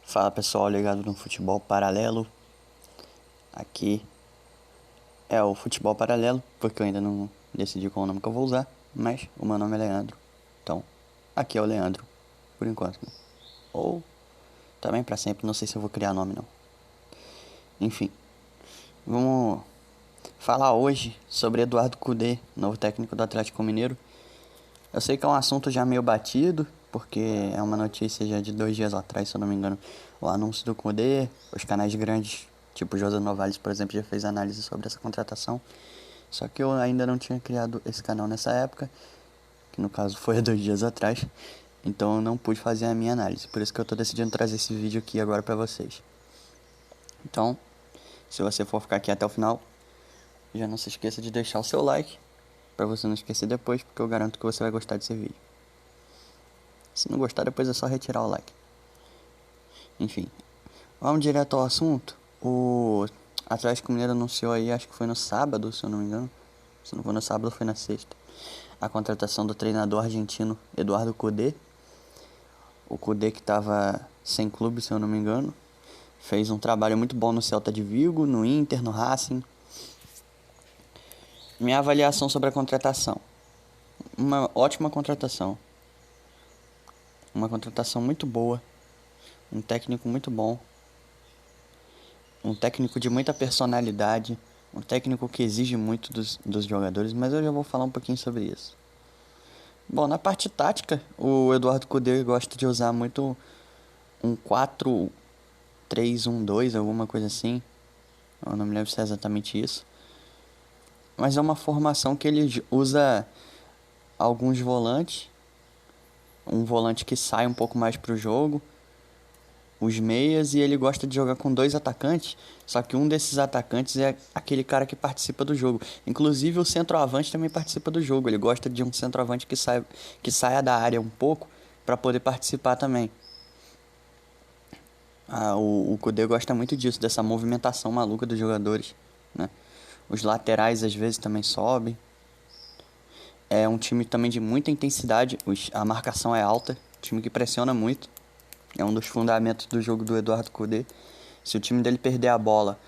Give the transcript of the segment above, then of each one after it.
Fala pessoal, ligado no futebol paralelo. Aqui é o futebol paralelo, porque eu ainda não decidi qual nome que eu vou usar, mas o meu nome é Leandro. Então, aqui é o Leandro, por enquanto, né? Ou também pra sempre, não sei se eu vou criar nome não. Enfim, vamos falar hoje sobre Eduardo Cudê, novo técnico do Atlético Mineiro. Eu sei que é um assunto já meio batido, porque é uma notícia já de 2 dias atrás, se eu não me engano, o anúncio do Cudê. Os canais grandes, tipo José Novales, por exemplo, já fez análise sobre essa contratação. Só que eu ainda não tinha criado esse canal nessa época, que no caso foi há 2 dias atrás, então eu não pude fazer a minha análise. Por isso que eu tô decidindo trazer esse vídeo aqui agora pra vocês. Então, se você for ficar aqui até o final, já não se esqueça de deixar o seu like, pra você não esquecer depois, porque eu garanto que você vai gostar desse vídeo. Se não gostar, depois é só retirar o like. Enfim, vamos direto ao assunto. O Atlético Mineiro anunciou aí, acho que foi no sábado, se eu não me engano. Se não foi no sábado, foi na sexta. A contratação do treinador argentino Eduardo Cudê. O Cudê que estava sem clube, se eu não me engano. Fez um trabalho muito bom no Celta de Vigo, no Inter, no Racing. Minha avaliação sobre a contratação. Uma ótima contratação. Uma contratação muito boa. Um técnico muito bom. Um técnico de muita personalidade. Um técnico que exige muito dos jogadores. Mas eu já vou falar um pouquinho sobre isso. Bom, na parte tática, o Eduardo Cudê gosta de usar muito um 4-3-1-2, alguma coisa assim. Eu não me lembro se é exatamente isso. Mas é uma formação que ele usa alguns volantes. Um volante que sai um pouco mais pro jogo. Os meias, e ele gosta de jogar com dois atacantes. Só que um desses atacantes é aquele cara que participa do jogo. Inclusive o centroavante também participa do jogo. Ele gosta de um centroavante que saia da área um pouco para poder participar também. O Kudê gosta muito disso, dessa movimentação maluca dos jogadores, né? Os laterais às vezes também sobem. É um time também de muita intensidade, a marcação é alta, time que pressiona muito. É um dos fundamentos do jogo do Eduardo Cudê. Se o time dele perder a bola,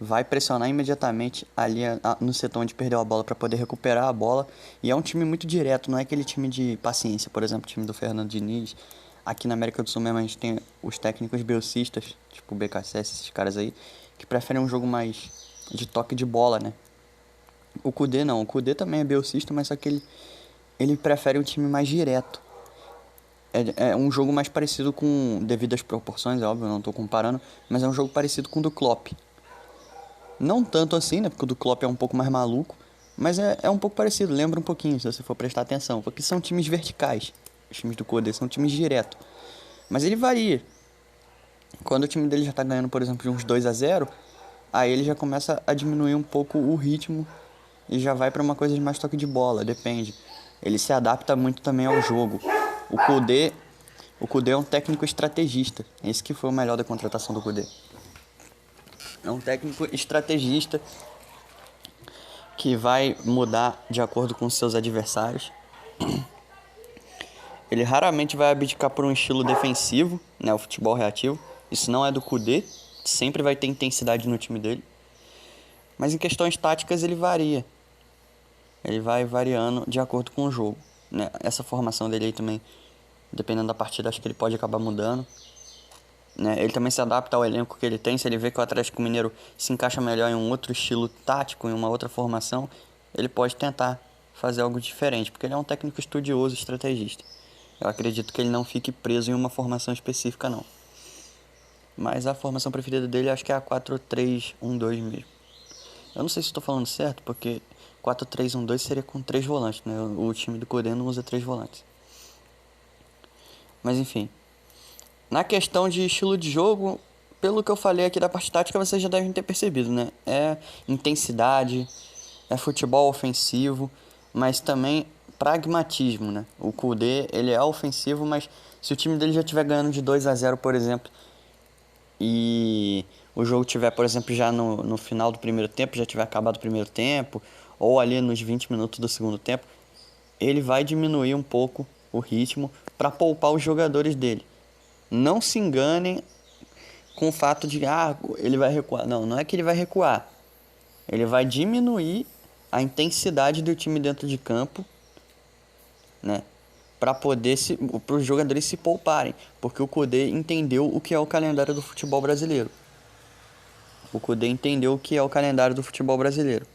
vai pressionar imediatamente ali no setor onde perdeu a bola para poder recuperar a bola. E é um time muito direto, não é aquele time de paciência. Por exemplo, o time do Fernando Diniz. Aqui na América do Sul mesmo a gente tem os técnicos belcistas, tipo o BKSS, esses caras aí, que preferem um jogo mais de toque de bola, né? O Kudê não, o Kudê também é belcista, mas só que ele prefere um time mais direto. É um jogo mais parecido com, devido às proporções, é óbvio, eu não tô comparando, mas é um jogo parecido com o do Klopp. Não tanto assim, né, porque o do Klopp é um pouco mais maluco, mas é um pouco parecido, lembra um pouquinho, se você for prestar atenção, porque são times verticais. Os times do Kudê são times direto. Mas ele varia. Quando o time dele já tá ganhando, por exemplo, de uns 2-0, aí ele já começa a diminuir um pouco o ritmo e já vai pra uma coisa de mais toque de bola, depende. Ele se adapta muito também ao jogo. O Kudê, o Kudê é um técnico estrategista. Esse que foi o melhor da contratação do Kudê. É um técnico estrategista que vai mudar de acordo com seus adversários. Ele raramente vai abdicar por um estilo defensivo, né, o futebol reativo. Isso não é do Kudê, sempre vai ter intensidade no time dele. Mas em questões táticas ele varia. Ele vai variando de acordo com o jogo, né? Essa formação dele aí também, dependendo da partida, acho que ele pode acabar mudando, né? Ele também se adapta ao elenco que ele tem. Se ele vê que o Atlético Mineiro se encaixa melhor em um outro estilo tático, em uma outra formação, ele pode tentar fazer algo diferente, porque ele é um técnico estudioso, estrategista. Eu acredito que ele não fique preso em uma formação específica, não. Mas a formação preferida dele acho que é a 4-3-1-2 mesmo. Eu não sei se estou falando certo, porque 4-3-1-2 seria com 3 volantes, né? O time do Cudê não usa 3 volantes. Mas enfim. Na questão de estilo de jogo, pelo que eu falei aqui da parte tática, vocês já devem ter percebido, né? É intensidade, é futebol ofensivo, mas também pragmatismo, né? O Kudê, ele é ofensivo, mas se o time dele já estiver ganhando de 2-0, por exemplo, e o jogo tiver, por exemplo, já no final do primeiro tempo, já tiver acabado o primeiro tempo, ou ali nos 20 minutos do segundo tempo, ele vai diminuir um pouco o ritmo para poupar os jogadores dele. Não se enganem com o fato de, ele vai recuar. Não, não é que ele vai recuar. Ele vai diminuir a intensidade do time dentro de campo, né? Para os jogadores se pouparem, porque o Kudê entendeu o que é o calendário do futebol brasileiro. O Kudê entendeu o que é o calendário do futebol brasileiro.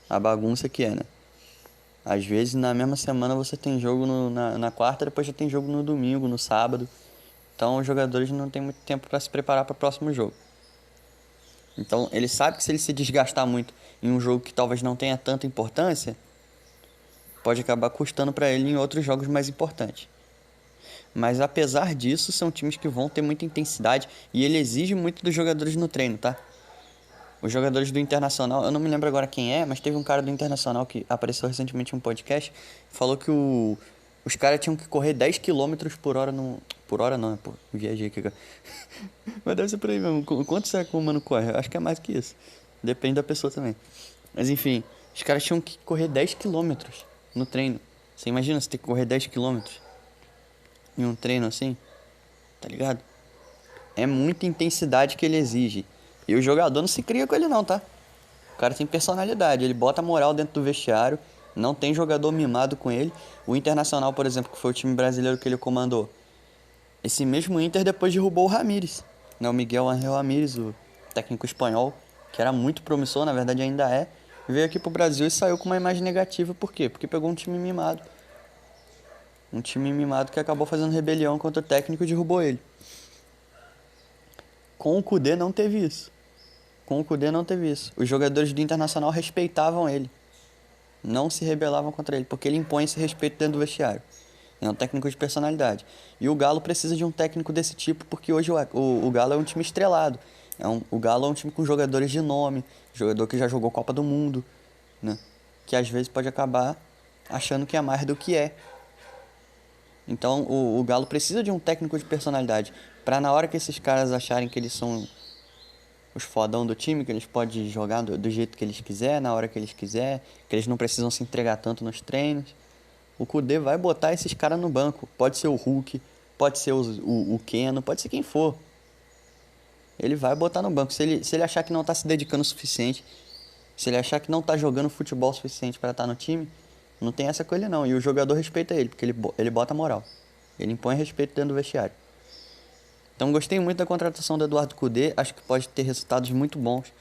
A bagunça que é, né? Às vezes na mesma semana você tem jogo na quarta, depois já tem jogo no domingo, no sábado. Então os jogadores não têm muito tempo para se preparar para o próximo jogo. Então ele sabe que se ele se desgastar muito em um jogo que talvez não tenha tanta importância, pode acabar custando para ele em outros jogos mais importantes. Mas apesar disso, são times que vão ter muita intensidade e ele exige muito dos jogadores no treino, tá? Os jogadores do Internacional, eu não me lembro agora quem é, mas teve um cara do Internacional que apareceu recentemente em um podcast, falou que os caras tinham que correr 10 quilômetros por hora no... Por hora não, pô, viajei aqui, cara. Mas deve ser por aí mesmo. Quanto será que o mano corre? Acho que é mais que isso. Depende da pessoa também. Mas enfim, os caras tinham que correr 10 quilômetros no treino. Você imagina você ter que correr 10 quilômetros em um treino assim? Tá ligado? É muita intensidade que ele exige. E o jogador não se cria com ele não, tá? O cara tem personalidade, ele bota moral dentro do vestiário, não tem jogador mimado com ele. O Internacional, por exemplo, que foi o time brasileiro que ele comandou, esse mesmo Inter depois derrubou o Ramires, né? O Miguel Ángel Ramírez, o técnico espanhol, que era muito promissor, na verdade ainda é, veio aqui pro Brasil e saiu com uma imagem negativa. Por quê? Porque pegou um time mimado. Um time mimado que acabou fazendo rebelião contra o técnico e derrubou ele. Com o Kudê não teve isso. Com o Kudê não teve isso. Os jogadores do Internacional respeitavam ele. Não se rebelavam contra ele, porque ele impõe esse respeito dentro do vestiário. É um técnico de personalidade. E o Galo precisa de um técnico desse tipo, porque hoje o Galo é um time estrelado. O Galo é um time com jogadores de nome, jogador que já jogou Copa do Mundo, né? Que às vezes pode acabar achando que é mais do que é. Então o Galo precisa de um técnico de personalidade, para na hora que esses caras acharem que eles são os fodão do time, que eles podem jogar do jeito que eles quiser, na hora que eles quiser, que eles não precisam se entregar tanto nos treinos. O Kudê vai botar esses caras no banco. Pode ser o Hulk, pode ser o Keno, pode ser quem for. Ele vai botar no banco. Se ele achar que não tá se dedicando o suficiente, se ele achar que não tá jogando futebol o suficiente para estar no time, não tem essa com ele não. E o jogador respeita ele, porque ele bota moral. Ele impõe respeito dentro do vestiário. Então gostei muito da contratação do Eduardo Kudê. Acho que pode ter resultados muito bons.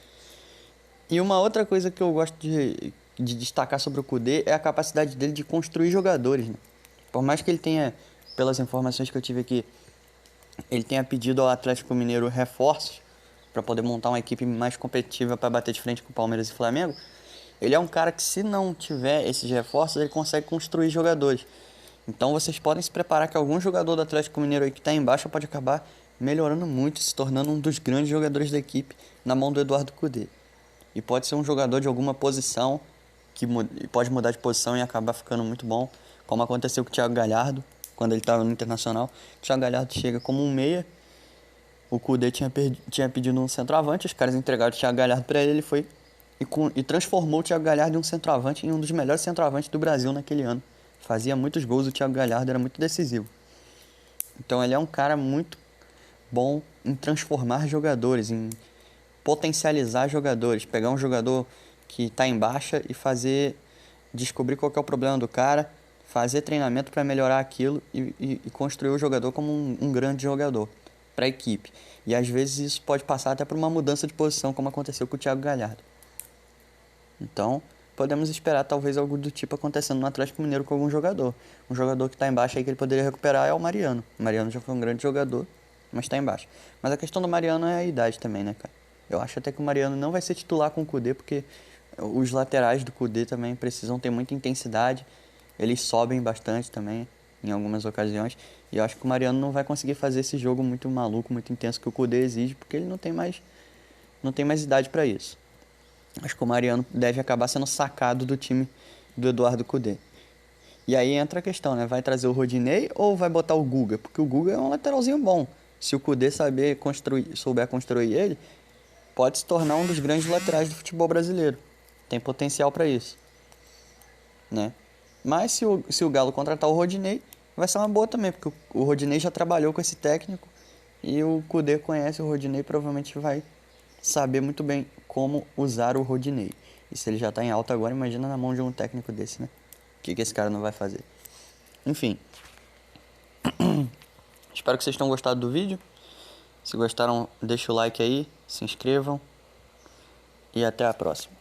E uma outra coisa que eu gosto de destacar sobre o Kudê é a capacidade dele de construir jogadores, né? Por mais que ele tenha, pelas informações que eu tive aqui, ele tenha pedido ao Atlético Mineiro reforços para poder montar uma equipe mais competitiva para bater de frente com o Palmeiras e Flamengo. Ele é um cara que, se não tiver esses reforços, ele consegue construir jogadores. Então vocês podem se preparar que algum jogador do Atlético Mineiro aí que está embaixo pode acabar melhorando muito, se tornando um dos grandes jogadores da equipe na mão do Eduardo Kudê. E pode ser um jogador de alguma posição que pode mudar de posição e acabar ficando muito bom, como aconteceu com o Thiago Galhardo quando ele estava no Internacional. O Thiago Galhardo chega como um meia, o Kudê tinha pedido um centroavante, os caras entregaram o Thiago Galhardo para ele, ele foi e transformou o Thiago Galhardo em um centroavante, em um dos melhores centroavantes do Brasil naquele ano. Fazia muitos gols, o Thiago Galhardo era muito decisivo. Então ele é um cara muito bom em transformar jogadores, em potencializar jogadores, pegar um jogador que está em baixa e descobrir qual que é o problema do cara, fazer treinamento para melhorar aquilo e construir o jogador como um grande jogador para a equipe. E às vezes isso pode passar até por uma mudança de posição, como aconteceu com o Thiago Galhardo. Então, podemos esperar talvez algo do tipo acontecendo no Atlético Mineiro com algum jogador. Um jogador que está embaixo aí que ele poderia recuperar é o Mariano. O Mariano já foi um grande jogador, mas está embaixo. Mas a questão do Mariano é a idade também, né, cara? Eu acho até que o Mariano não vai ser titular com o Kudê, porque os laterais do Kudê também precisam ter muita intensidade. Eles sobem bastante também, em algumas ocasiões. E eu acho que o Mariano não vai conseguir fazer esse jogo muito maluco, muito intenso que o Kudê exige, porque ele não tem mais idade para isso. Acho que o Mariano deve acabar sendo sacado do time do Eduardo Kudê. E aí entra a questão, né? Vai trazer o Rodinei ou vai botar o Guga? Porque o Guga é um lateralzinho bom. Se o Kudê souber construir ele, pode se tornar um dos grandes laterais do futebol brasileiro. Tem potencial para isso, né? Mas se o Galo contratar o Rodinei, vai ser uma boa também, porque o Rodinei já trabalhou com esse técnico E o Kudê conhece o Rodinei, provavelmente vai saber muito bem como usar o Rodinei. E se ele já tá em alta agora, imagina na mão de um técnico desse, né? O que esse cara não vai fazer? Enfim. Espero que vocês tenham gostado do vídeo. Se gostaram, deixa o like aí, se inscrevam. E até a próxima.